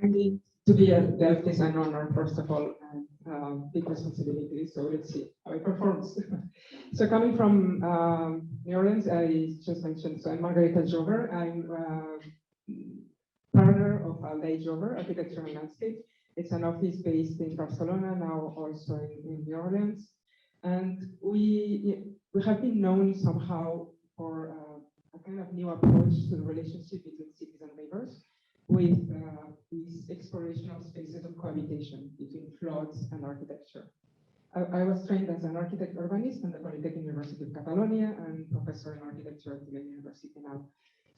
Indeed, to be a Delft is an honor, first of all, and big responsibility. So let's see how it performs. So coming from New Orleans, I just mentioned, so I'm Margarita Jover. I'm partner of Untitled Chapter, Architecture and Landscape. It's an office based in Barcelona, now also in New Orleans. And we have been known somehow for a kind of new approach to the relationship between cities and rivers, with these explorational spaces of cohabitation between floods and architecture. I was trained as an architect urbanist at the Polytechnic University of Catalonia and professor in architecture at Tulane University now.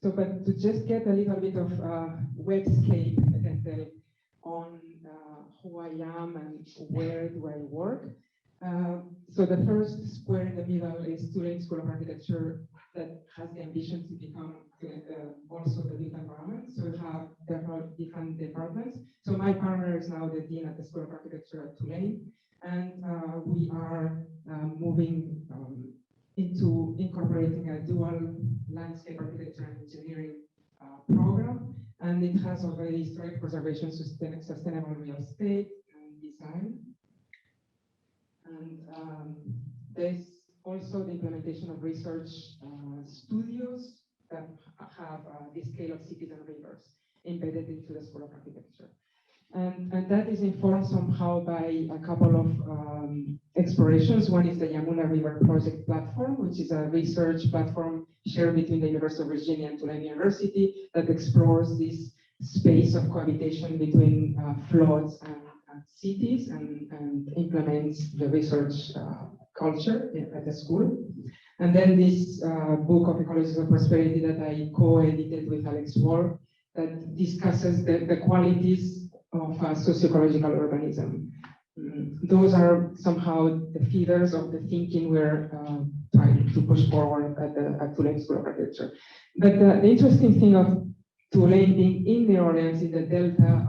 So, but to just get a little bit of webscape, I can tell, on who I am and where do I work. So the first square in the middle is Tulane School of Architecture, that has the ambition to become also the built environment. So we have different departments. So my partner is now the dean at the School of Architecture at Tulane, and we are moving into incorporating a dual landscape architecture and engineering program, and it has already historic preservation, sustainable real estate, and design. And there's also the implementation of research studios that have the scale of cities and rivers embedded into the School of Architecture. And that is informed somehow by a couple of explorations. One is the Yamuna River Project platform, which is a research platform shared between the University of Virginia and Tulane University that explores this space of cohabitation between floods and cities and implements the research culture at the school. And then this book of Ecological Prosperity that I co-edited with Alex Wall that discusses the qualities of socio-ecological urbanism. Those are somehow the feeders of the thinking we're trying to push forward at Tulane School of Architecture. But the interesting thing of Tulane being in New Orleans, in the Delta,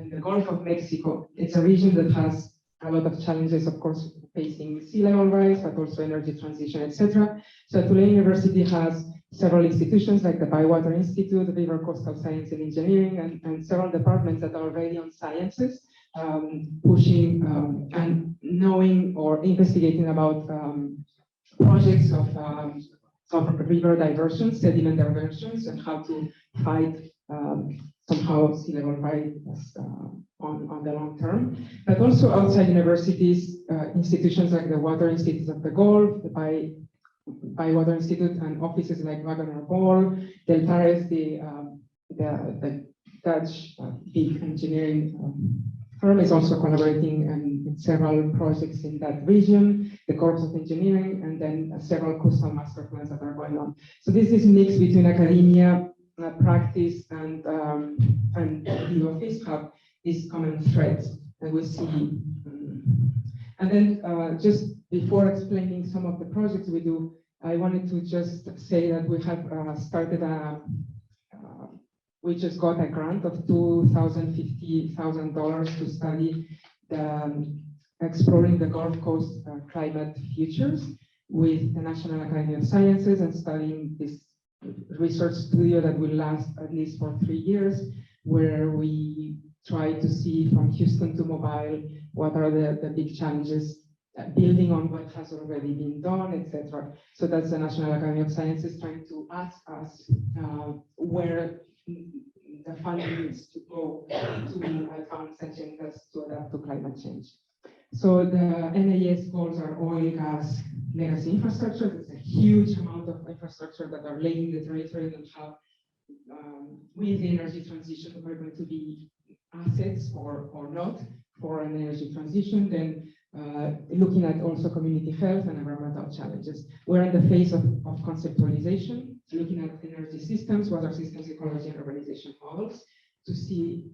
in the Gulf of Mexico, it's a region that has a lot of challenges, of course, facing sea level rise, but also energy transition, etc. So Tulane University has several institutions like the Bywater Institute, the River Coastal Science and Engineering, and several departments that are already on sciences, pushing and knowing or investigating about projects of river diversions, sediment diversions, and how to fight somehow sea level rise on the long term. But also outside universities, institutions like the Water Institute of the Gulf, the Bywater Institute, and offices like Wagner Ball, Deltares, the Dutch big engineering firm, is also collaborating in several projects in that region, the Corps of Engineering, and then several coastal master plans that are going on. So this is mixed between academia, practice, and the office have these common threads that we see. And then just before explaining some of the projects we do, I wanted to just say that we have started we just got a grant of $250,000 to study exploring the Gulf Coast climate futures with the National Academy of Sciences, and studying this research studio that will last at least for 3 years, where we try to see from Houston to Mobile what are the big challenges, building on what has already been done, etc. So that's the National Academy of Sciences trying to ask us where the funding needs to go to advance agendas to adapt to climate change. So the NAS goals are oil, gas, legacy infrastructure. There's a huge amount of infrastructure that are laying the territory and how with the energy transition we're going to be assets or not for an energy transition. Then looking at also community health and environmental challenges. We're in the phase of conceptualization, looking at energy systems, water systems, ecology, and urbanization models to see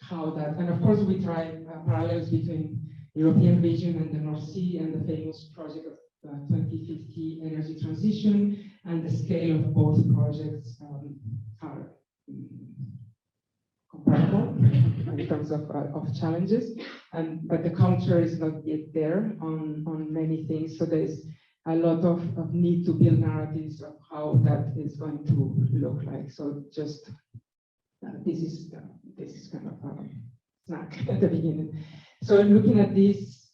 how that, and of course we try parallels between European region and the North Sea and the famous project of 2050 energy transition, and the scale of both projects are comparable in terms of challenges, but the culture is not yet there on many things. So there's a lot of need to build narratives of how that is going to look like. So just this is kind of a snack at the beginning. So looking at this,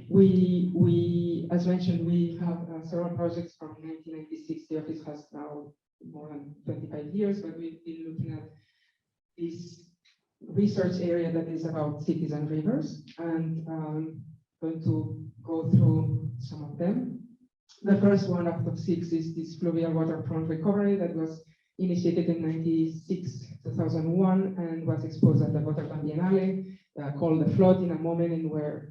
we, as mentioned, we have several projects from 1996. The office has now more than 25 years, but we've been looking at this research area that is about cities and rivers, and going to go through some of them. The first one out of 6 is this fluvial waterfront recovery that was initiated in 2001 and was exposed at the Rotterdam Biennale, called The Flood, in a moment in where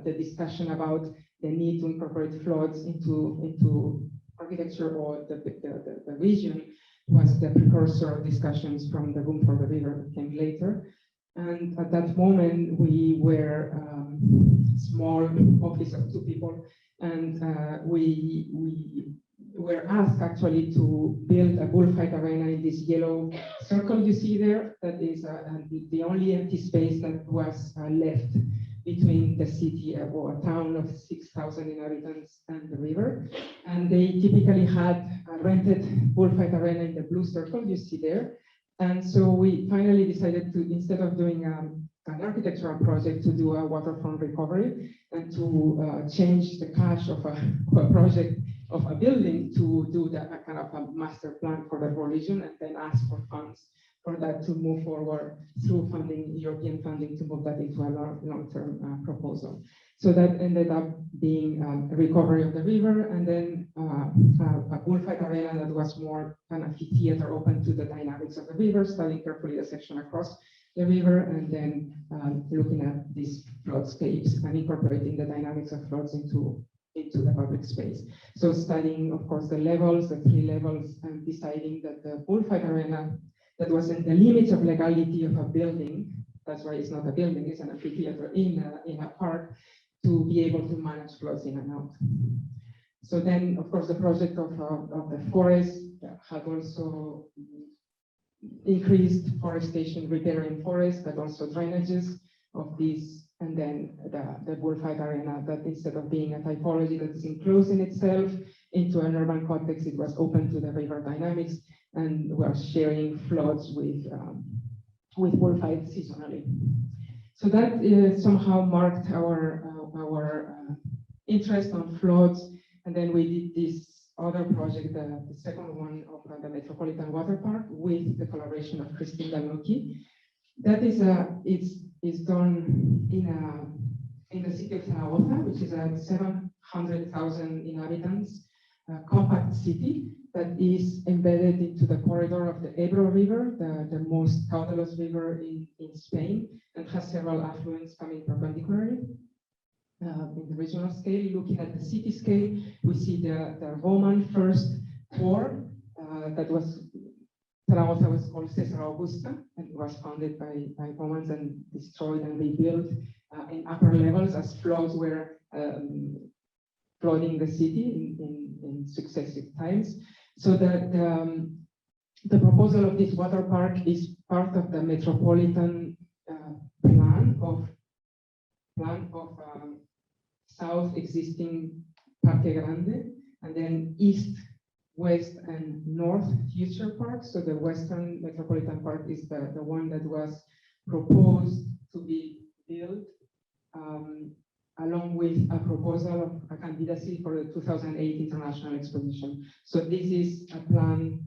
the discussion about the need to incorporate floods into architecture or the region was the precursor of discussions from the Room for the River that came later. And at that moment, we were a small office of 2 people, and we were asked actually to build a bullfight arena in this yellow circle you see there. That is the only empty space that was left between the city or a town of 6,000 inhabitants and the river. And they typically had a rented bullfight arena in the blue circle you see there. And so we finally decided to, instead of doing an architectural project, to do a waterfront recovery and to change the cash of a project of a building to do a kind of a master plan for the whole region, and then ask for funds for that to move forward through funding, European funding, to move that into a long-term proposal. So that ended up being a recovery of the river, and then a bullfight arena that was more kind of theater, open to the dynamics of the river, studying carefully the section across the river, and then looking at these floodscapes and incorporating the dynamics of floods into the public space. So studying, of course, the levels, the 3 levels, and deciding that the bullfight arena that was in the limits of legality of a building, that's why it's not a building, it's an amphitheater in a park, to be able to manage floods in and out. So then, of course, the project of the forest had also increased forestation, repairing forests, but also drainages of these. And then the bullfight arena, that instead of being a typology that is enclosed in itself into an urban context, it was open to the river dynamics, and was sharing floods with bullfights seasonally. So that somehow marked our interest on floods. And then we did this other project, the second one of the Metropolitan Water Park, with the collaboration of Christine Dalnoki. That is done in the city of Zaragoza, which is a 700,000 inhabitants compact city that is embedded into the corridor of the Ebro River, the most caudalous river in Spain, and has several affluents coming perpendicularly. In the regional scale, looking at the city scale, we see the Roman first port that was, Zaragoza was called Caesar Augusta, and it was founded by Romans and destroyed and rebuilt in upper levels as floods were flooding the city in successive times. So the proposal of this water park is part of the metropolitan plan of south existing Parque Grande, and then east, west, and north future parks. So the western metropolitan park is the one that was proposed to be built along with a proposal of a candidacy for the 2008 International Exposition. So this is a plan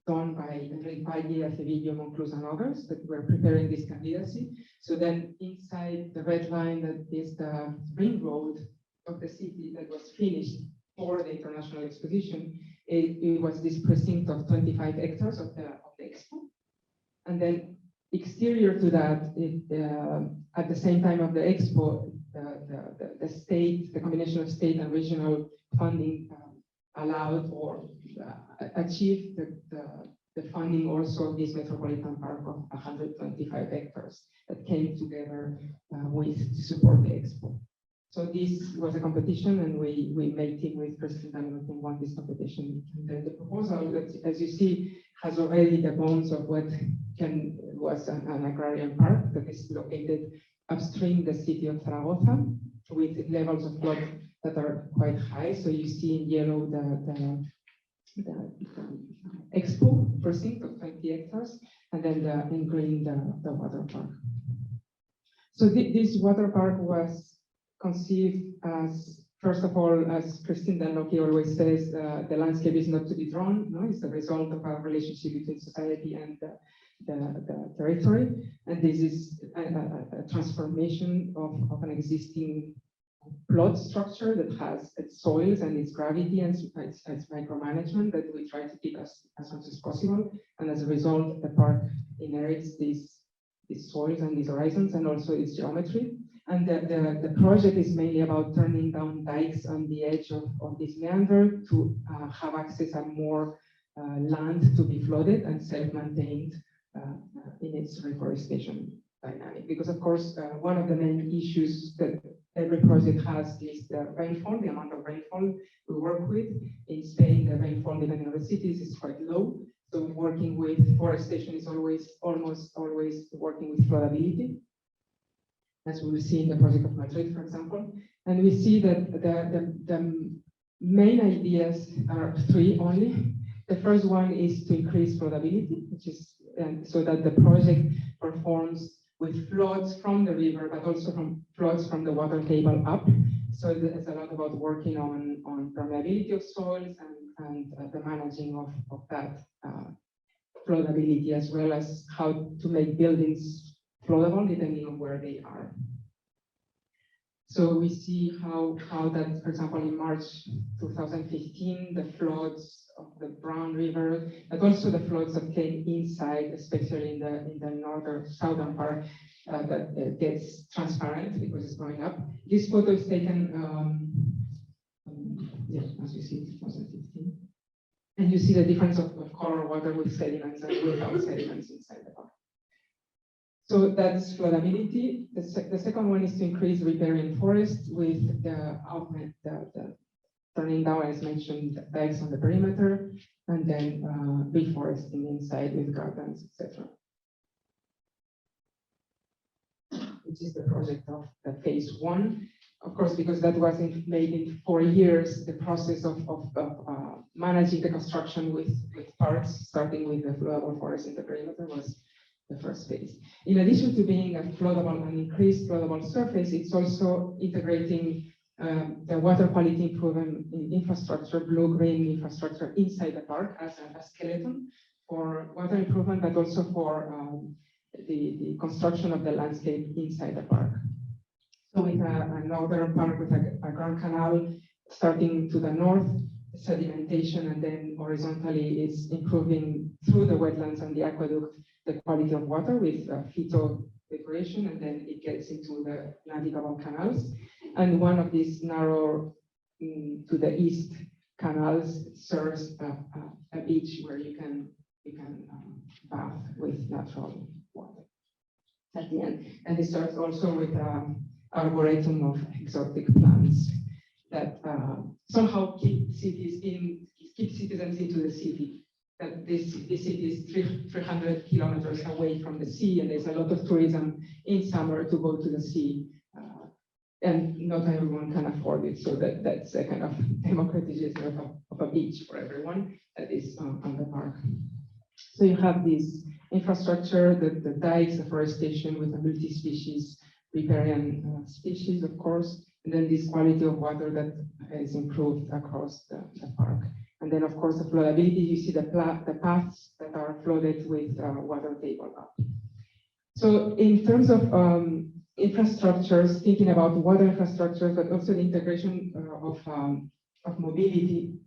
done by Enrique Valle, Acevillo, Monclús, and others that were preparing this candidacy. So then inside the red line, that is the ring road of the city that was finished for the International Exposition. It was this precinct of 25 hectares of the expo. And then exterior to that, at the same time of the expo, the state, the combination of state and regional funding allowed or achieved the funding also of this metropolitan park of 125 hectares that came together to support the expo. So this was a competition, and we made team with President Daniel and won this competition. And then the proposal, that, as you see, has already the bones of what was an agrarian park that is located upstream the city of Zaragoza, with levels of flood that are quite high. So you see in yellow expo precinct of 20 hectares, and then in green the water park. So this water park was conceived as, first of all, as Christine Dunlopy always says, the landscape is not to be drawn, no? It's the result of a relationship between society and the territory, and this is a transformation of an existing plot structure that has its soils and its gravity and its micromanagement that we try to keep as much as possible, and as a result, the park inherits these soils and these horizons and also its geometry. And the project is mainly about turning down dikes on the edge of this meander to have access and more land to be flooded and self-maintained in its reforestation dynamic. Because of course, one of the main issues that every project has is the rainfall, the amount of rainfall we work with. In Spain, the rainfall, depending on the cities, is quite low. So working with forestation is almost always working with floodability, as we will see in the project of Madrid, for example. And we see that the main ideas are three only. The first one is to increase floodability, which is so that the project performs with floods from the river, but also from floods from the water table up. So there's a lot about working on permeability of soils and the managing of that floodability, as well as how to make buildings floodable depending on where they are. So we see how that, for example, in March 2015, the floods of the Brown River, but also the floods that came inside, especially in the southern part, that gets transparent because it's going up. This photo is taken, as you see, 2015. And you see the difference of color water with sediments and without sediments inside the park. So that's floodability. The second one is to increase riparian forest with the turning down, as mentioned, dikes on the perimeter, and then reforesting inside with gardens, etc. Which is the project of the phase one. Of course, because that wasn't made in 4 years, the process of managing the construction with parks, starting with the floodable forest in the perimeter, was the first phase. In addition to being a floodable and increased floodable surface, it's also integrating the water quality improvement in infrastructure, blue-green infrastructure inside the park as a skeleton for water improvement, but also for the construction of the landscape inside the park. So with a northern park with a grand canal starting to the north, sedimentation, and then horizontally is improving through the wetlands and the aqueduct the quality of water with phyto decoration, and then it gets into the navigable canals. And one of these narrow to the east canals serves a beach where you can bath with natural water at the end. And it starts also with arboretum of exotic plants that somehow keep citizens into the city. That this city is 300 kilometers away from the sea, and there's a lot of tourism in summer to go to the sea, and not everyone can afford it. So that's a kind of democratization of a beach for everyone that is on the park. So you have this infrastructure, the dikes, the forestation with a multi-species riparian species, of course, and then this quality of water that is improved across the park. And then, of course, the floodability, you see the paths that are flooded with water table up. So in terms of infrastructures, thinking about water infrastructures, but also the integration of mobility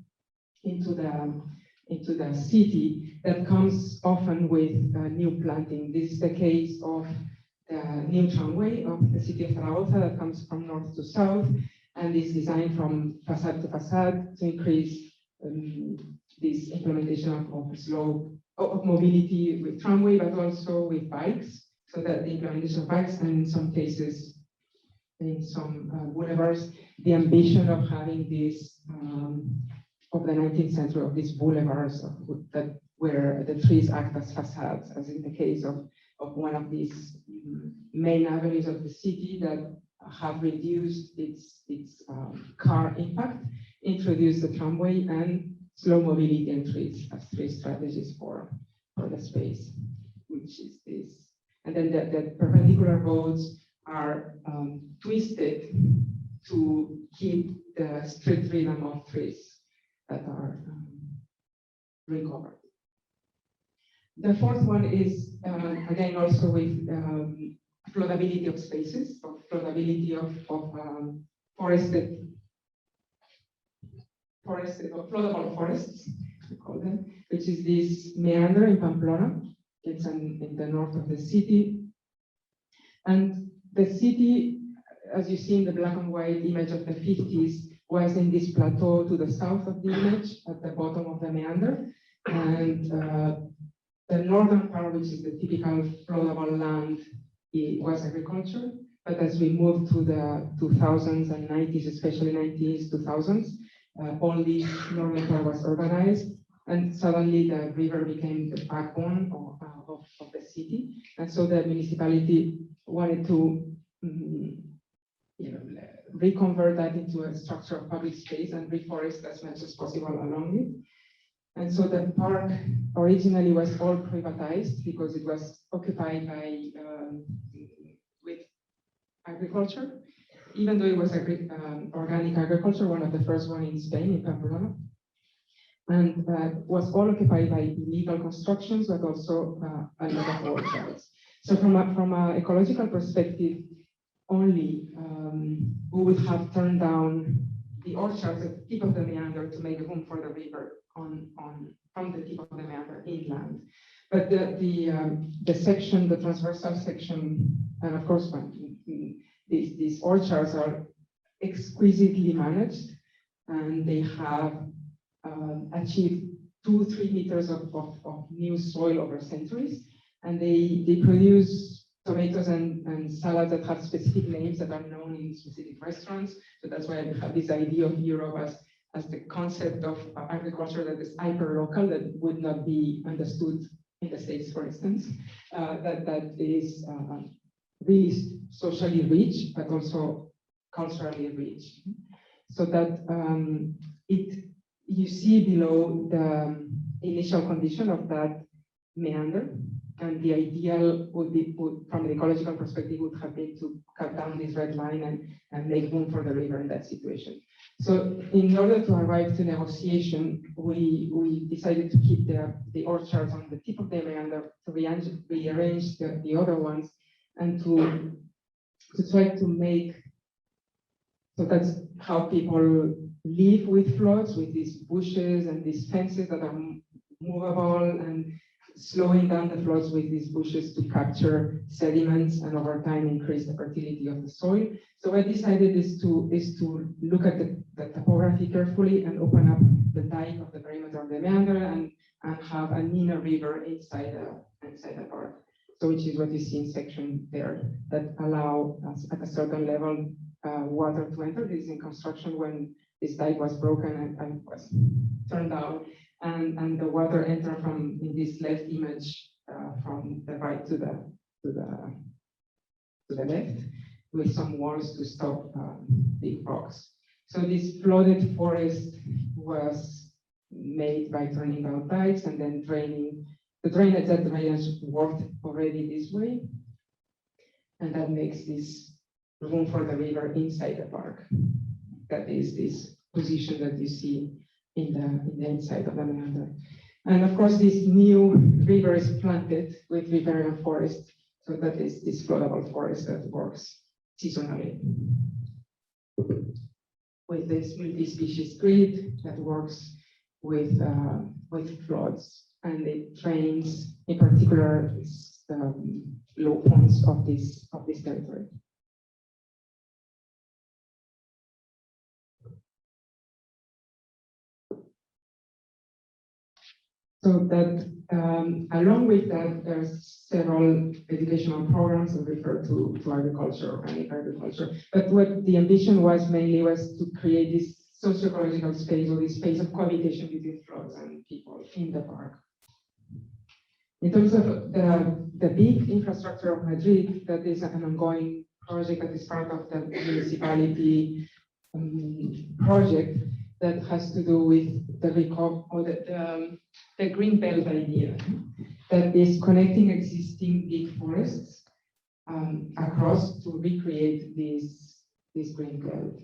into the city, that comes often with new planting. This is the case of the new tramway of the city of Zaragoza that comes from north to south and is designed from facade to facade to increase this implementation of mobility with tramway, but also with bikes, so that the implementation of bikes, and in some cases, in some boulevards, the ambition of having this of the 19th century, of these boulevards where the trees act as facades, as in the case of one of these main avenues of the city that have reduced its car impact, introduced the tramway, and slow mobility and trees as three strategies for the space, which is this. And then the perpendicular roads are twisted to keep the street rhythm of trees that are recovered. The fourth one is, again, also with floodability of spaces, so floodability of forested or floodable forests, we call them, which is this meander in Pamplona. It's in the north of the city. And the city, as you see in the black and white image of the 50s, was in this plateau to the south of the image, at the bottom of the meander. And the northern part, which is the typical floodable land, it was agriculture. But as we moved to the 2000s and 90s, especially 90s, 2000s, all this northern part was urbanized. And suddenly the river became the backbone of the city. And so the municipality wanted to reconvert that into a structure of public space and reforest as much as possible along it. And so the park originally was all privatized because it was occupied by with agriculture, even though it was organic agriculture, one of the first one in Spain, in Pamplona. And was all occupied by illegal constructions, but also a lot of orchards. So from an ecological perspective, only we would have turned down the orchards at the tip of the meander to make room for the river from the tip of the meander inland. But the section, the transversal section, and of course these orchards are exquisitely managed, and they have achieved 2-3 meters of new soil over centuries, and they produce tomatoes and salads that have specific names that are known in specific restaurants. So that's why we have this idea of Europe as the concept of agriculture that is hyper-local, that would not be understood in the States, for instance, that is really socially rich, but also culturally rich. So that you see below the initial condition of that meander, and the ideal would be, from an ecological perspective, would have been to cut down this red line and make room for the river in that situation. So in order to arrive to negotiation, we decided to keep the orchards on the tip of the meander, to rearrange the other ones, and to try to make, so that's how people live with floods, with these bushes and these fences that are movable, and slowing down the floods with these bushes to capture sediments and over time increase the fertility of the soil. So what I decided is to look at the topography carefully and open up the dike of the perimeter of the meander and have a meaner river inside the park. So which is what you see in section there, that allow us at a certain level water to enter. This is in construction when this dike was broken and was turned down, and the water entered from, in this left image, from the right to the left, with some walls to stop big rocks. So this flooded forest was made by turning down dikes and then draining. The drainage worked already this way, and that makes this room for the river inside the park. That is this position that you see in the inside of the meander. And of course, this new river is planted with riparian forest, so that is this floodable forest that works seasonally. With this multi-species grid that works with floods, and it drains, in particular, low points of this territory. So that, along with that, there's several educational programs that refer to agriculture, organic agriculture. But what the ambition was mainly was to create this socio-ecological space, or this space of cohabitation between floods and people in the park. In terms of the big infrastructure of Madrid, that is an ongoing project that is part of the municipality project. that has to do with the green belt idea, that is connecting existing big forests across to recreate this green belt.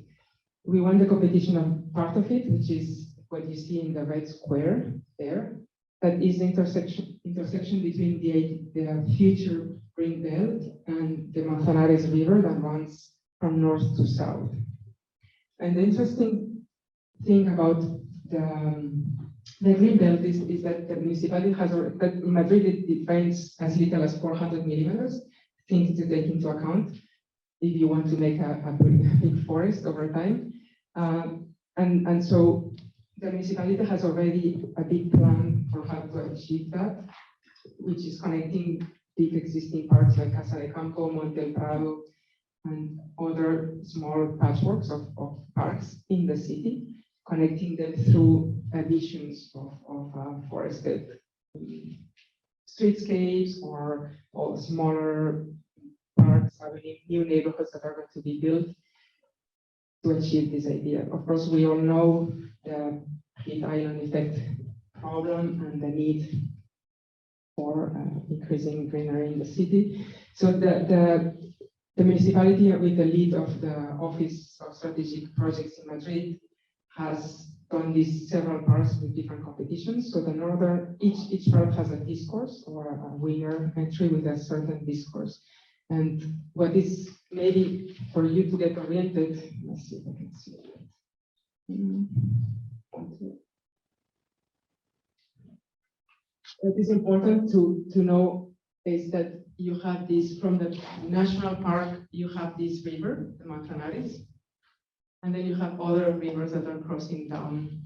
We won the competition on part of it, which is what you see in the red square there. That is the intersection between the future green belt and the Manzanares River that runs from north to south. And the interesting thing about the green belt is that the municipality has, that in Madrid it defines as little as 400 millimeters, things to take into account if you want to make a big forest over time. And so the municipality has already a big plan for how to achieve that, which is connecting big existing parks like Casa de Campo, Monte El Prado, and other small patchworks of parks in the city, connecting them through additions of forested streetscapes or smaller parks, having new neighborhoods that are going to be built to achieve this idea. Of course, we all know the heat island effect problem and the need for increasing greenery in the city. So the municipality, with the lead of the Office of Strategic Projects in Madrid, has done these several parks with different competitions. So the northern, each park has a discourse or a winner entry with a certain discourse. And what is maybe for you to get oriented, let's see if I can see it. What is important to know is that you have this, from the national park, you have this river, the Manzanares, and then you have other rivers that are crossing down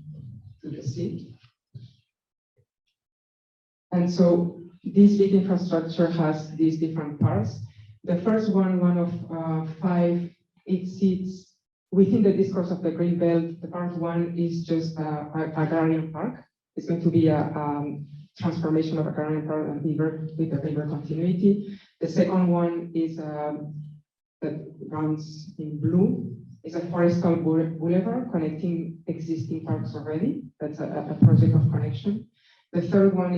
to the sea. And so this big infrastructure has these different parts. The first one of 5, it sits within the discourse of the Green Belt. The part 1 is just an agrarian park. It's going to be a transformation of agrarian park and river with the river continuity. The second one is that runs in blue. It's a forestal boulevard connecting existing parks already. That's a project of connection. The third one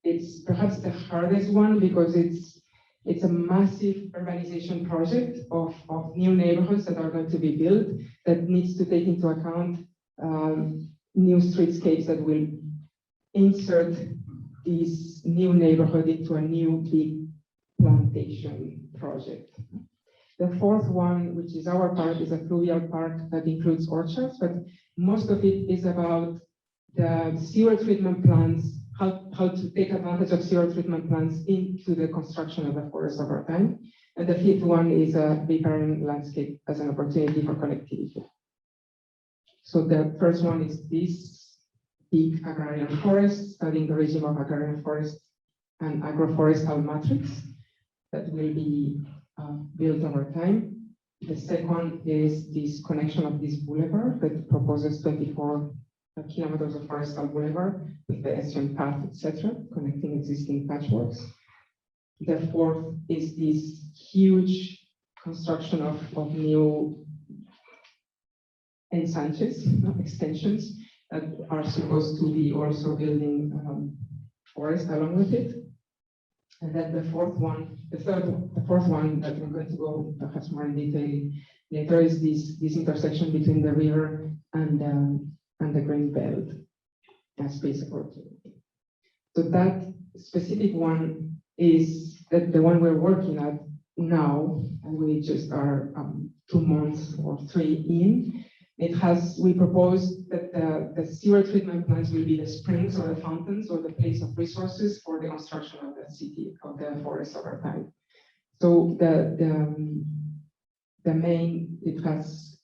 it's perhaps the hardest one because it's a massive urbanization project of new neighborhoods that are going to be built that needs to take into account new streetscapes that will insert this new neighborhood into a new big plantation project. The fourth one, which is our park, is a fluvial park that includes orchards, but most of it is about the sewer treatment plants, how to take advantage of sewer treatment plants into the construction of the forest over time. And the fifth one is a riparian landscape as an opportunity for connectivity. So the first one is this big agrarian forest, studying the regime of agrarian forest and agroforestal matrix that will be built over time. The second is this connection of this boulevard that proposes 24 kilometers of forestal boulevard with pedestrian path, etc., connecting existing patchworks. The fourth is this huge construction of new ensanches, extensions that are supposed to be also building forest along with it. And then the fourth one that we're going to go perhaps more in detail later is this intersection between the river and the green belt as space opportunity. So that specific one is the one we're working at now, and we just are 2 months or 3 in. We propose that the sewer treatment plants will be the springs or the fountains or the place of resources for the construction of the city, of the forest over time. So it has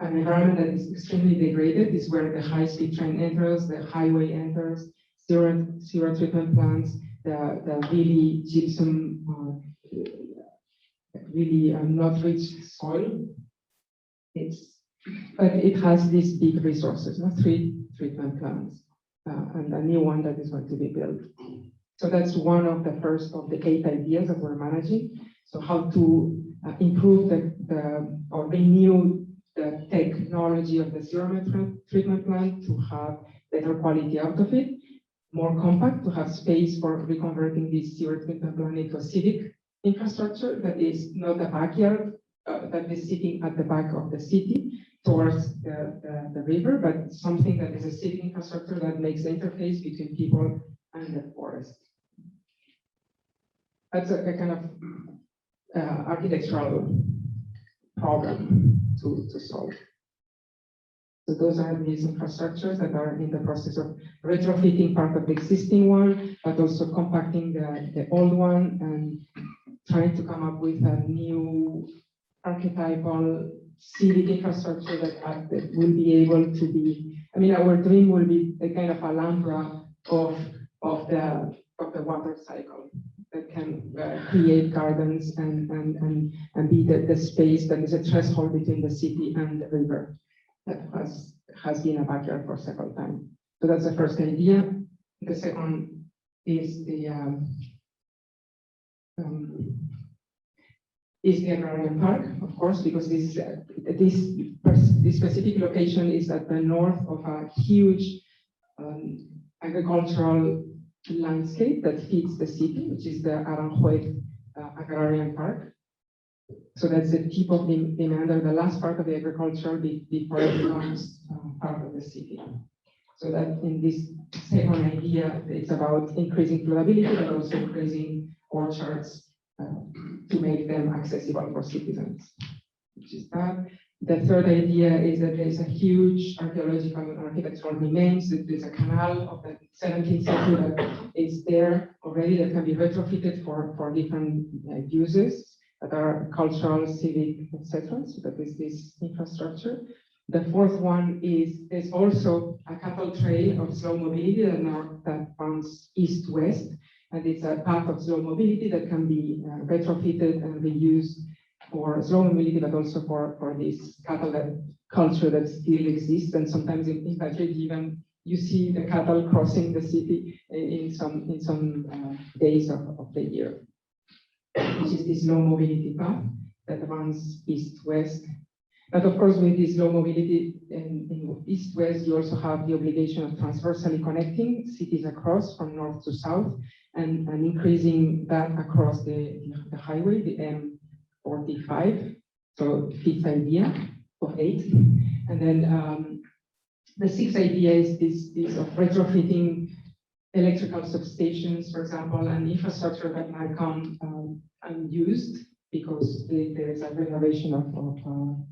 an environment that is extremely degraded. Is where the high-speed train enters, the highway enters, sewer treatment plants, the really gypsum, really not rich soil. But it has these big resources, 3 treatment plants, and a new one that is going to be built. So that's one of the first of the 8 ideas that we're managing. So how to improve or renew the technology of the zero treatment plant to have better quality out of it, more compact, to have space for reconverting this zero treatment plant into a civic infrastructure that is not a backyard that is sitting at the back of the city towards the river, but something that is a civic infrastructure that makes the interface between people and the forest. That's a kind of architectural problem to solve. So those are these infrastructures that are in the process of retrofitting part of the existing one, but also compacting the old one and trying to come up with a new archetypal civic infrastructure that will be able to be, I mean, our dream will be the kind of Alhambra of the water cycle that can create gardens and be the space that is a threshold between the city and the river that has been a backyard for several times. So that's the first idea. The second is the agrarian park, of course, because this specific location is at the north of a huge agricultural landscape that feeds the city, which is the Aranjuez Agrarian Park. So that's the tip of the meander, the last part of the agriculture before it becomes part of the city. So that in this second idea, it's about increasing floodability, but also increasing orchards to make them accessible for citizens, which is that. The third idea is that there's a huge archaeological and architectural remains. There's a canal of the 17th century that is there already that can be retrofitted for different uses that are cultural, civic, etc. So that is this infrastructure. The fourth one is there's also a cattle trail of slow mobility that runs east-west, and it's a path of slow mobility that can be retrofitted and reused for slow mobility, but also for this cattle culture that still exists. And sometimes in Madrid, even you see the cattle crossing the city in some days of the year, which is this low mobility path that runs east-west. But of course, with this low mobility in east-west, you also have the obligation of transversally connecting cities across from north to south and increasing that across the highway, the M45. So fifth idea of 8. And then the sixth idea is this of retrofitting electrical substations, for example, and infrastructure that might come unused because there is a renovation of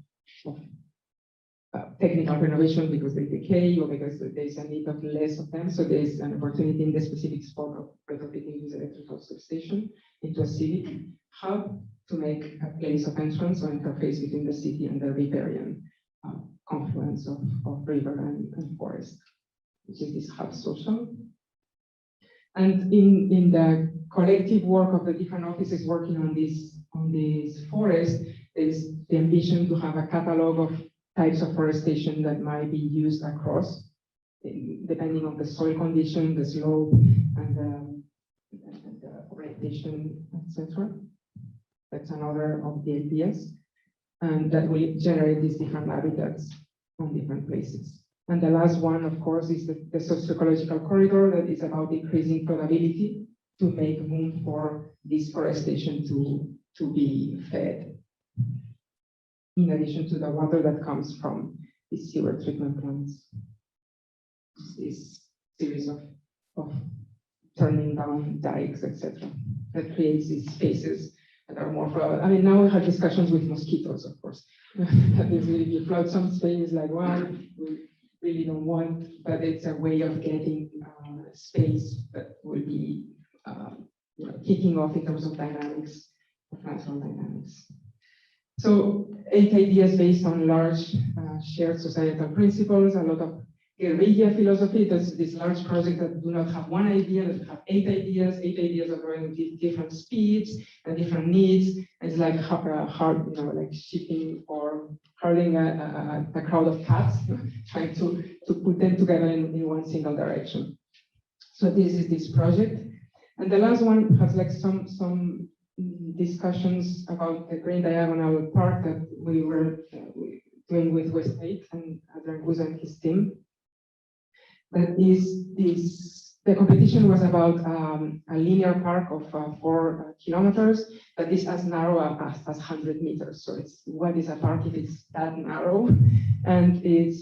technical renovation because they decay or because there is a need of less of them. So there is an opportunity in the specific spot of retrofitting this electrical substation into a civic hub to make a place of entrance or interface between the city and the riparian confluence of river and forest, which is this hub social. And in the collective work of the different offices working on this forest, there's the ambition to have a catalog of types of forestation that might be used across, depending on the soil condition, the slope, and the orientation, etc. That's another of the ideas, and that will generate these different habitats on different places. And the last one, of course, is the socio-ecological corridor that is about increasing flowability to make room for this forestation to be fed, in addition to the water that comes from these sewer treatment plants. This series of turning down dikes, etc., that creates these spaces that are more flowable. I mean, now we have discussions with mosquitoes, of course. That is really, you flood some space like, well, we really don't want, but it's a way of getting space that will be kicking off in terms of dynamics, of natural dynamics. So 8 ideas based on large shared societal principles, a lot of guerrilla philosophy. There's this large project that do not have one idea, that have 8 ideas. 8 ideas are going with different speeds and different needs. It's like hard, like shifting or hurling a crowd of cats, trying to put them together in one single direction. So this is this project. And the last one has like some discussions about the Green Diagonal Park that doing with West 8 and Adrian Guza and his team. That the competition was about a linear park of 4 kilometers, but is as narrow as 100 meters. So what is a park if it's that narrow? And it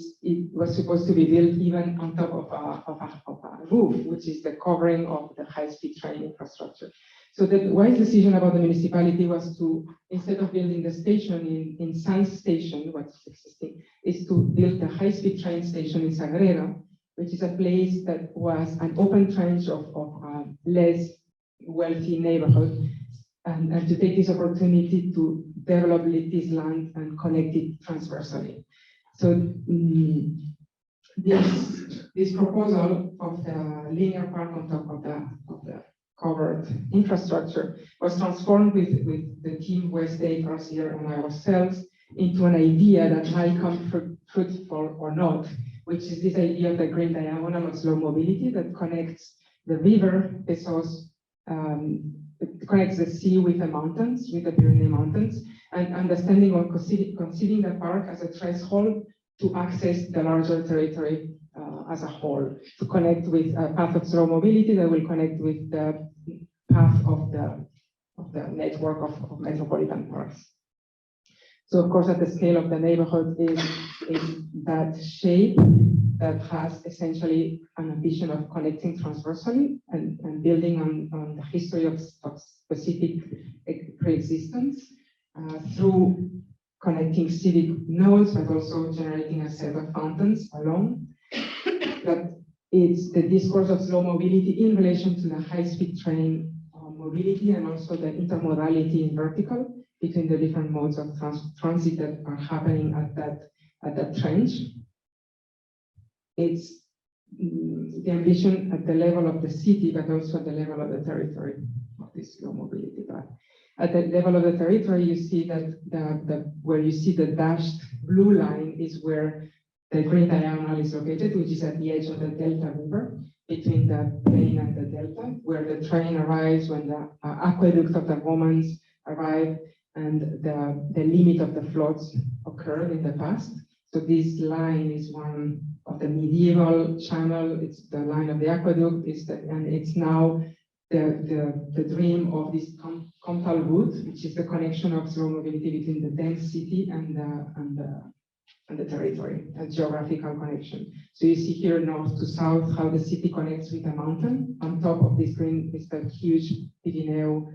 was supposed to be built even on top of a roof, which is the covering of the high-speed train infrastructure. So the wise decision about the municipality was to, instead of building the station in Science Station, what's existing, is to build the high-speed train station in Sagrera, which is a place that was an open trench of less wealthy neighborhood, and to take this opportunity to develop this land and connect it transversally. So this proposal of the linear park on top of the covered infrastructure was transformed with the team West 8, Garcia, and ourselves into an idea that might come fruitful or not, which is this idea of the green diagonal of slow mobility that connects the river, Pesos, connects the sea with the mountains, with the Pyrenees Mountains, and understanding or considering the park as a threshold to access the larger territory as a whole, to connect with a path of slow mobility that will connect with the path of the network of metropolitan parks. So of course, at the scale of the neighborhood is that shape that has essentially an ambition of connecting transversally and building on the history of specific coexistence through connecting civic nodes, but also generating a set of fountains along. That it's the discourse of slow mobility in relation to the high-speed train mobility and also the intermodality in vertical between the different modes of transit that are happening at that trench. It's the ambition at the level of the city, but also at the level of the territory of this slow mobility path. At the level of the territory, you see that where you see the dashed blue line is where the green diagonal is located, which is at the edge of the Delta River, between the plain and the Delta, where the train arrives, when the aqueduct of the Romans arrive, and the limit of the floods occurred in the past. So this line is one of the medieval channel. It's the line of the aqueduct, and it's now the dream of this Comtal route, which is the connection of slow mobility between the dense city and the territory, a geographical connection. So you see here north to south how the city connects with a mountain. On top of this green is the huge Pirineo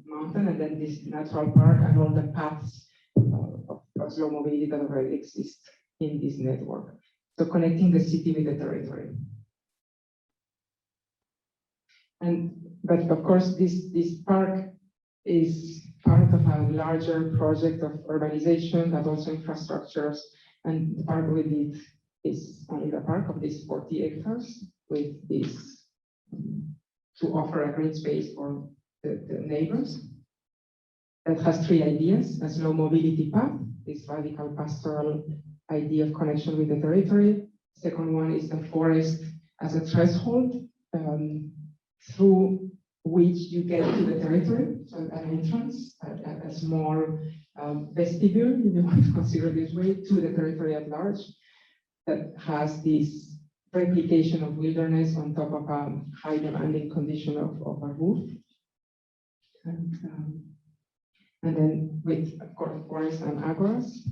mountain, and then this natural park and all the paths of slow mobility that already exist in this network. So connecting the city with the territory. But of course, this park is part of a larger project of urbanization, but also infrastructures. And the park with it is only the park of these 40 hectares with this to offer a green space for the neighbors. That has 3 ideas: a slow mobility path, this radical pastoral idea of connection with the territory. Second one is the forest as a threshold through which you get to the territory, so an entrance, a small vestibule, if you want to consider it this way, to the territory at large, that has this replication of wilderness on top of a high demanding condition of a roof. And then with, of course, forests and agoras.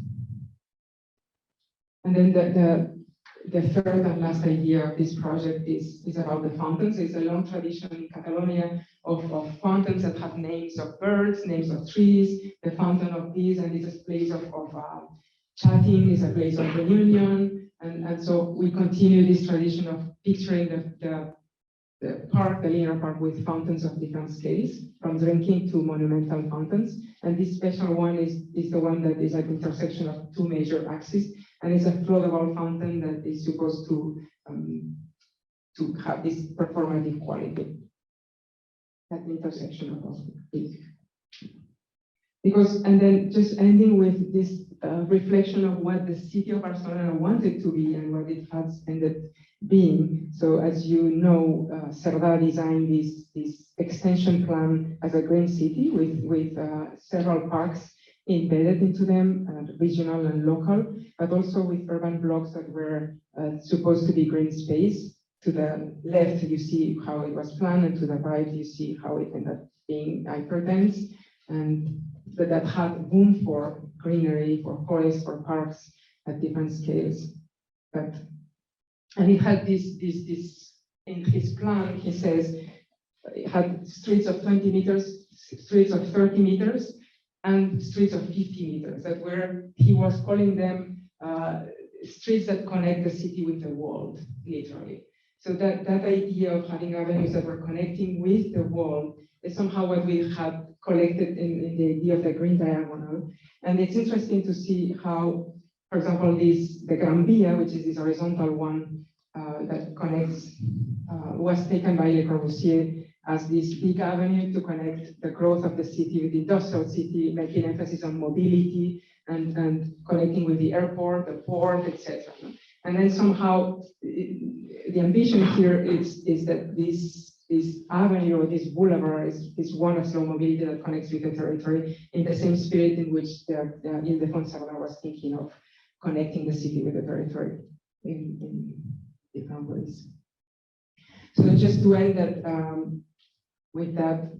And then the third and last idea of this project is about the fountains. It's a long tradition in Catalonia of fountains that have names of birds, names of trees. The fountain of this, and it's a place of chatting, is a place of reunion. And so we continue this tradition of picturing the park, the linear park, with fountains of different scales, from drinking to monumental fountains. And this special one is the one that is at the intersection of 2 major axes. And it's a floodable fountain that is supposed to have this performative quality at the intersection of those things. Because, and then just ending with this reflection of what the city of Barcelona wanted to be and what it has ended being. So as you know, Cerdà designed this extension plan as a green city with several parks embedded into them, regional and local, but also with urban blocks that were supposed to be green space. To the left, you see how it was planned, and to the right, you see how it ended up being hyperdense, and that had room for greenery, for forests, for parks at different scales. And it had this in his plan, he says, it had streets of 20 meters, streets of 30 meters, and streets of 50 meters, that were, he was calling them streets that connect the city with the world, literally. So that idea of having avenues that were connecting with the world is somehow what we had collected in the idea of the green diagonal. And it's interesting to see how, for example, the Gran Via, which is this horizontal one that connects, was taken by Le Corbusier as this big avenue to connect the growth of the city with the industrial city, making emphasis on mobility and connecting with the airport, the port, etc. And then somehow the ambition here is that this avenue or this boulevard is one of slow mobility that connects with the territory in the same spirit in which Ildefonso was thinking of connecting the city with the territory in different ways. So just to end that with that,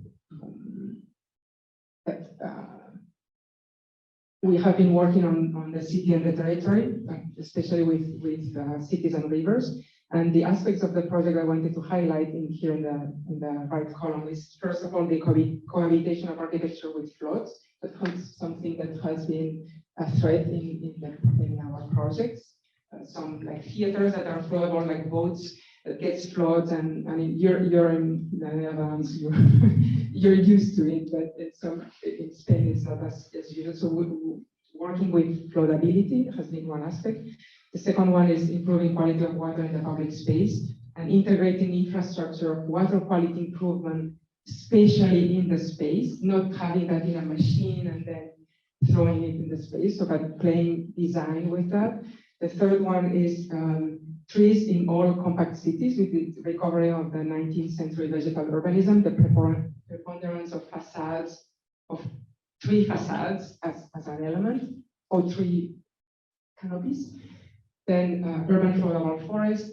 we have been working on the city and the territory, especially with cities and rivers. And the aspects of the project I wanted to highlight here in the right column is, first of all, the cohabitation of architecture with floods. That's something that has been a threat in our projects. Some like theaters that are floodable, like boats that gets floods, and I mean you're in the Netherlands, you're used to it, but in Spain it's not as usual. So working with floodability has been one aspect. The second one is improving quality of water in the public space and integrating infrastructure of water quality improvement, spatially in the space, not having that in a machine and then throwing it in the space, so but playing design with that. The third one is trees in all compact cities with the recovery of the 19th century vegetal urbanism, the preponderance of facades, of tree facades as an element, or tree canopies. Then urban floodable forest,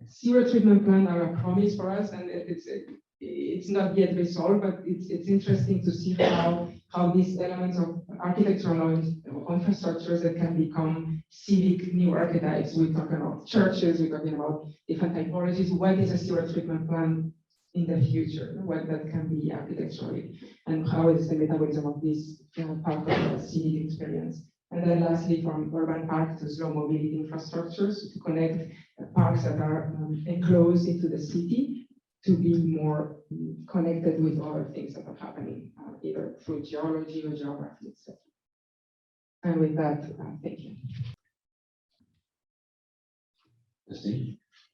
zero treatment plan are a promise for us, and it's not yet resolved, but it's interesting to see how these elements of architectural infrastructures that can become civic new archetypes. We're talking about churches, we're talking about different typologies. What is a zero treatment plan in the future? What that can be architecturally, and how is the metabolism of this part of the civic experience? And then lastly, from urban park to slow mobility infrastructures to connect parks that are enclosed into the city to be more connected with other things that are happening, either through geology or geography, etc. And with that, thank you.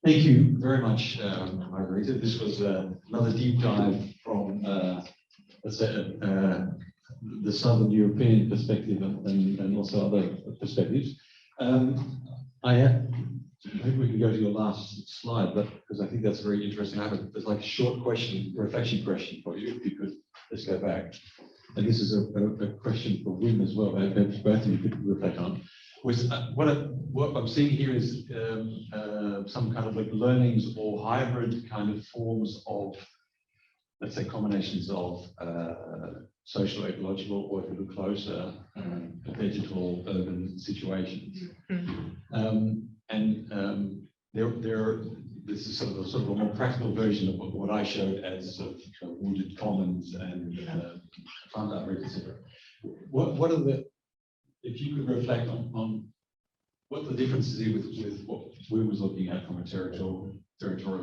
Thank you very much, Margarita. This was another deep dive from let's say, the Southern European perspective and also other perspectives. I think we can go to your last slide, but because I think that's very interesting. There's like a short question, reflection question for you, if you could just go back. And this is a question for Wim as well, both of you could reflect on. What I'm seeing here is some kind of like learnings or hybrid kind of forms of, let's say, combinations of social-ecological, or if you look closer, vegetal urban situations. This is sort of a more practical version of what I showed as sort of wooded commons and plant arbours, etc. What are the, if you could reflect on what the differences are with what we was looking at from a territorial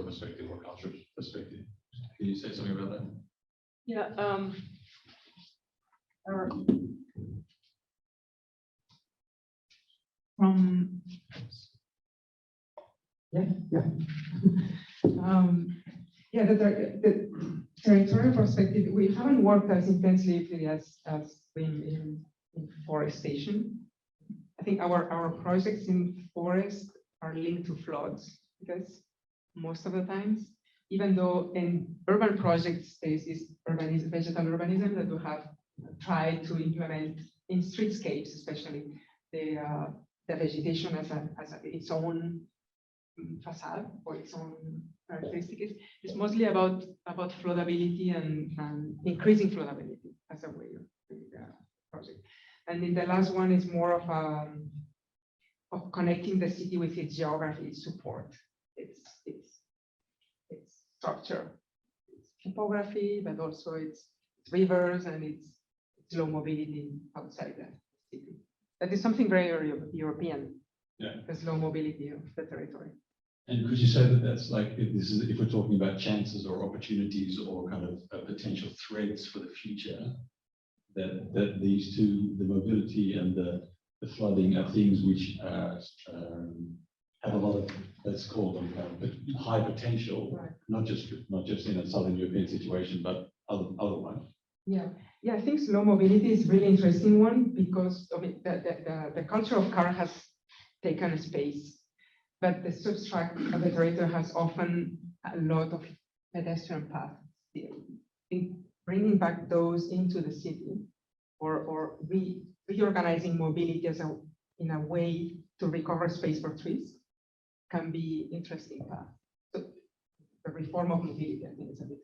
perspective or cultural perspective? Can you say something about that? Yeah. The territorial perspective, we haven't worked as intensively as in forestation. I think our projects in forest are linked to floods, because most of the times, even though in urban projects there's this vegetal urbanism that we have tried to implement in streetscapes, especially the vegetation as its own facade or its own characteristics. It's mostly about floodability and increasing floodability as a way of doing the project. And then the last one is more of connecting the city with its geography, its support, its structure, its topography, but also its rivers and its low mobility outside the city. That is something very European. Yeah. There's low mobility of the territory. And could you say that that's like, if we're talking about chances or opportunities or kind of potential threats for the future, that these two, the mobility and the flooding, are things which have a lot of, let's call them high potential, right. not just in a Southern European situation, but otherwise. Yeah, I think slow mobility is a really interesting one because I mean, the culture of car has taken space, but the substrate of the territory has often a lot of pedestrian paths. Bringing back those into the city or reorganizing mobility in a way to recover space for trees can be interesting path. So the reform of mobility, I think, is a bit.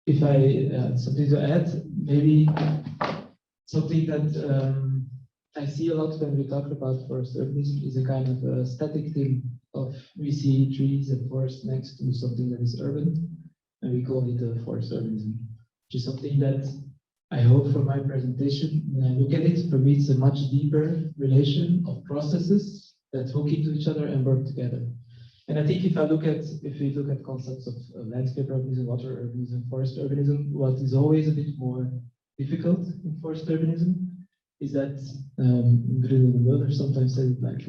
If I something to add, maybe something that I see a lot when we talk about forest urbanism is a kind of a static thing of we see trees and forests next to something that is urban, and we call it forest urbanism, which is something that I hope from my presentation, when I look at it, for me it's a much deeper relation of processes that hook into each other and work together. And I think if we look at concepts of landscape urbanism, water urbanism, forest urbanism, what is always a bit more difficult in forest urbanism is that Bruno Mulder sometimes said it like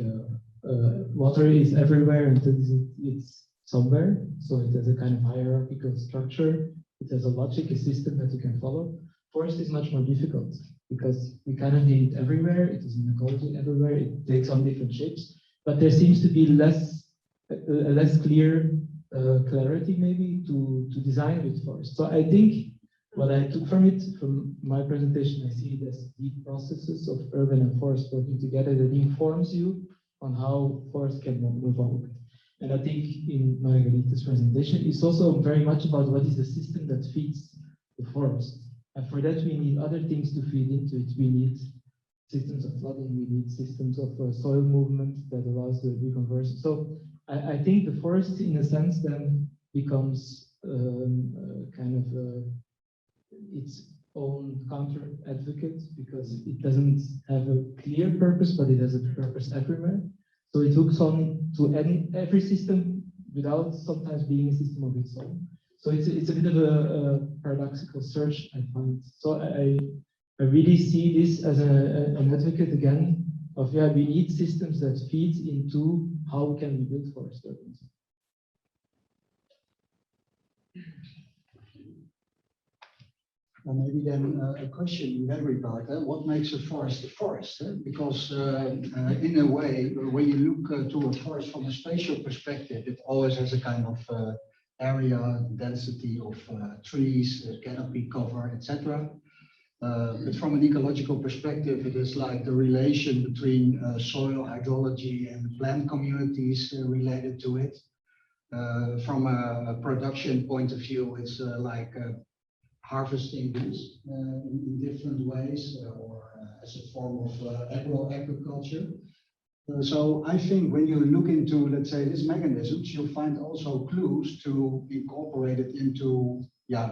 water is everywhere until it's somewhere. So it has a kind of hierarchical structure. It has a logic, a system that you can follow. Forest is much more difficult because we kind of need it everywhere. It is in ecology everywhere. It takes on different shapes, but there seems to be a less clear clarity maybe to design with forest. So I think what I took from it, from my presentation, I see it as deep processes of urban and forest working together that informs you on how forest can move forward. And I think in Margarita's presentation, it's also very much about what is the system that feeds the forest. And for that, we need other things to feed into it. We need systems of flooding, we need systems of soil movement that allows the reconversion. So I think the forest, in a sense, then becomes kind of its own counter advocate because it doesn't have a clear purpose, but it has a purpose everywhere. So it hooks on to every system without sometimes being a system of its own. So it's a bit of a paradoxical search, I find. So I really see this as an advocate again of we need systems that feed into how can we build forest urbanism. Well, maybe then a question in that regard, what makes a forest? Because in a way, when you look to a forest from a spatial perspective, it always has a kind of area, density of trees, canopy cover, etc. But from an ecological perspective, it is like the relation between soil hydrology and plant communities related to it. From a production point of view, it's like harvesting goods in different ways or as a form of agriculture. So I think when you look into, let's say, these mechanisms, you'll find also clues to incorporate it into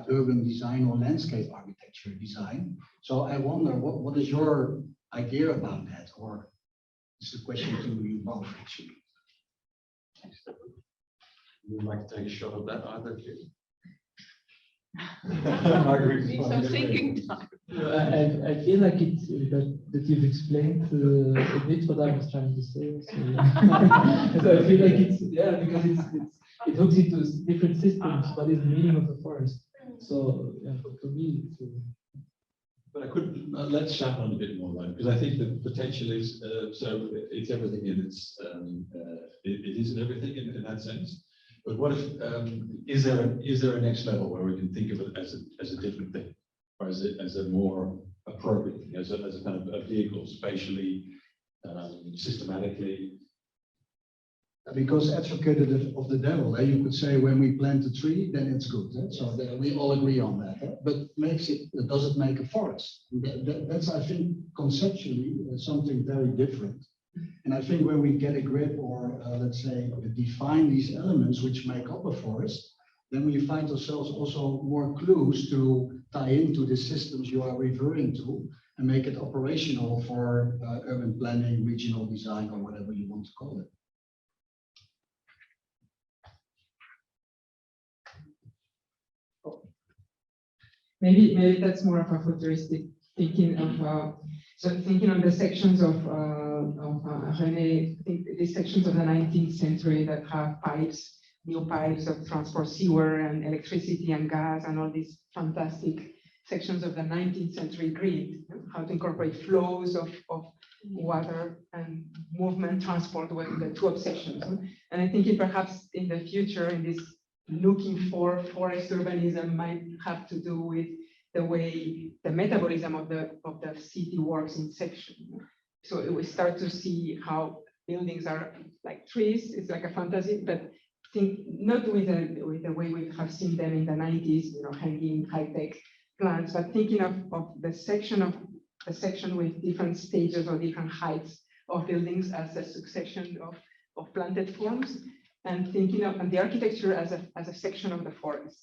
urban design or landscape architecture design. So I wonder, what is your idea about that? Or it's a question to you both, actually. Would you like to take a shot at that, either of you? Some thinking time. I feel like that you've explained a bit what I was trying to say. So I feel like because it hooks into different systems. What is the meaning of the forest? So for me, but I could let's chat on a bit more though, because I think the potential is so it's everything in its it isn't everything in that sense. But what if, is there a next level where we can think of it as a different thing, or as a more appropriate thing, as a kind of a vehicle, spatially, systematically? Because advocate of the devil, you could say when we plant a tree, then it's good. So we all agree on that. But does it make a forest? That's, I think, conceptually something very different. And I think when we get a grip or let's say define these elements which make up a forest, then we find ourselves also more clues to tie into the systems you are referring to and make it operational for urban planning, regional design, or whatever you want to call it. Maybe that's more of a futuristic thinking of thinking on the sections of René. I think these sections of the 19th century that have pipes, new pipes of transport, sewer and electricity and gas, and all these fantastic sections of the 19th century grid. How to incorporate flows of water and movement, transport were the two obsessions. And I think perhaps in the future, in this looking for forest urbanism might have to do with the way the metabolism of the city works in section. So we start to see how buildings are like trees. It's like a fantasy, but think not with the way we have seen them in the 90s, hanging high-tech plants, but thinking of the section with different stages or different heights of buildings as a succession of planted forms. And thinking of the architecture as a section of the forest.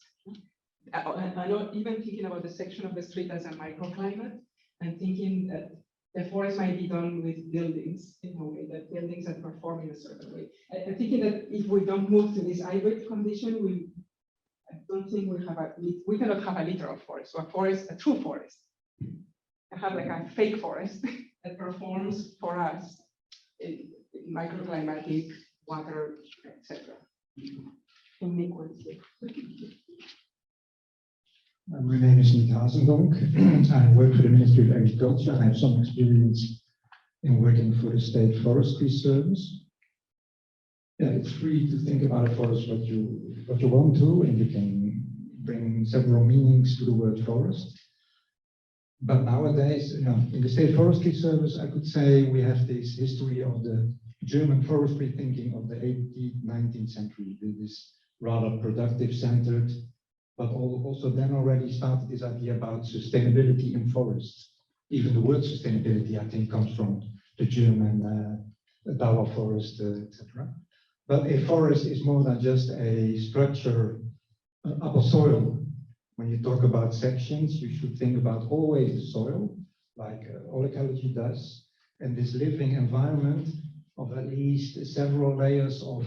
I know even thinking about the section of the street as a microclimate, and thinking that the forest might be done with buildings in a way, that buildings that perform in a certain way. And thinking that if we don't move to this hybrid condition, I don't think we cannot have a literal forest, or a true forest. I have like a fake forest that performs for us in microclimatic, water, etc. Iniquity. My name is Nick Hazendonk. I work for the Ministry of Agriculture. I have some experience in working for the State Forestry Service. Yeah, it's free to think about a forest what you want to, and you can bring several meanings to the word forest. But nowadays, in the State Forestry Service, I could say we have this history of the German forestry thinking of the 18th, 19th century, this rather productive centered, but also then already started this idea about sustainability in forests. Even the word sustainability, I think, comes from the German Dauer forest, etc. But a forest is more than just a structure of a soil. When you talk about sections, you should think about always the soil, like all ecology does, and this living environment of at least several layers of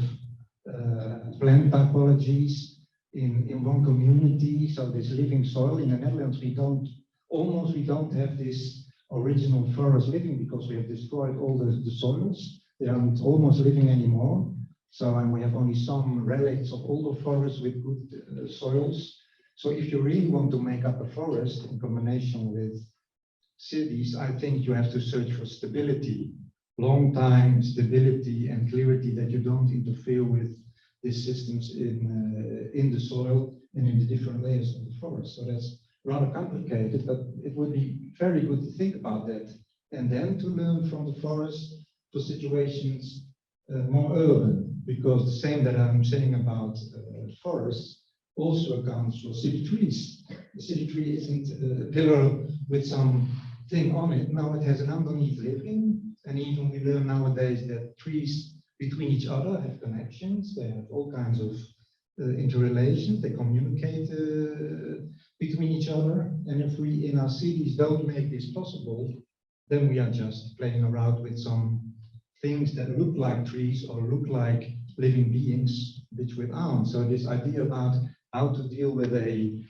plant typologies in one community. So this living soil in the Netherlands, we don't have this original forest living because we have destroyed all the soils. They aren't almost living anymore. So, and we have only some relics of older forests with good soils. So if you really want to make up a forest in combination with cities, I think you have to search for stability, long time stability and clarity, that you don't interfere with these systems in the soil and in the different layers of the forest. So that's rather complicated, but it would be very good to think about that. And then to learn from the forest for situations more urban, because the same that I'm saying about forests also accounts for city trees. The city tree isn't a pillar with some thing on it. Now it has an underneath living, and even we learn nowadays that trees between each other have connections. They have all kinds of interrelations. They communicate between each other. And if we in our cities don't make this possible, then we are just playing around with some things that look like trees or look like living beings, which we aren't. So this idea about how to deal with a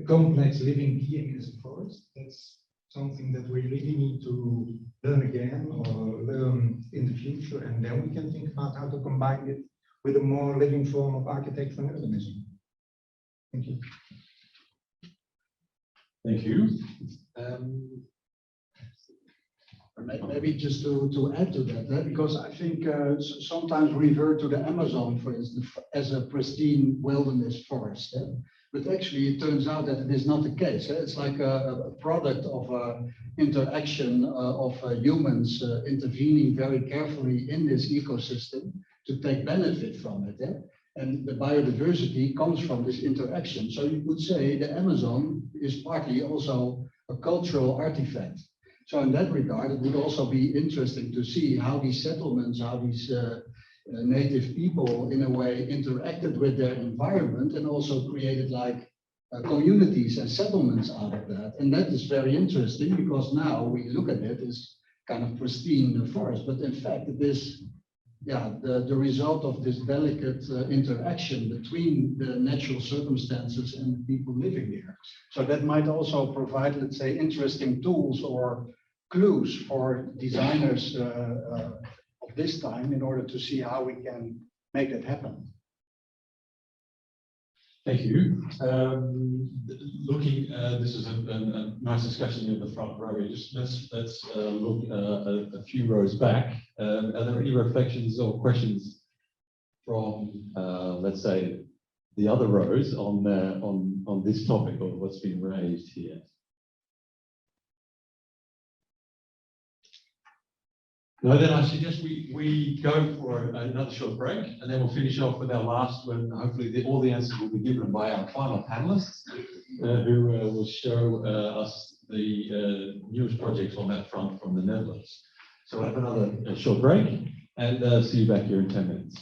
complex living being as a forest, that's something that we really need to learn again or learn in the future, and then we can think about how to combine it with a more living form of architecture and urbanism. Thank you. Thank you. Maybe just to add to that, because I think sometimes we refer to the Amazon, for instance, as a pristine wilderness forest. But actually, it turns out that it is not the case. It's like a product of interaction of humans intervening very carefully in this ecosystem to take benefit from it. And the biodiversity comes from this interaction. So you could say the Amazon is partly also a cultural artifact. So in that regard, it would also be interesting to see how these settlements, how these native people in a way interacted with their environment and also created like communities and settlements out of that. And that is very interesting because now we look at it as kind of pristine forest, but in fact it is the result of this delicate interaction between the natural circumstances and the people living there. So that might also provide, let's say, interesting tools or clues for designers of this time in order to see how we can make that happen. Thank you. This is a nice discussion in the front row. Just let's look a few rows back. Are there any reflections or questions from, let's say, the other rows on this topic or what's been raised here? No, then I suggest we go for another short break, and then we'll finish off with our last one. Hopefully, all the answers will be given by our final panelists, who will show us the newest projects on that front from the Netherlands. So we'll have another short break, and see you back here in 10 minutes.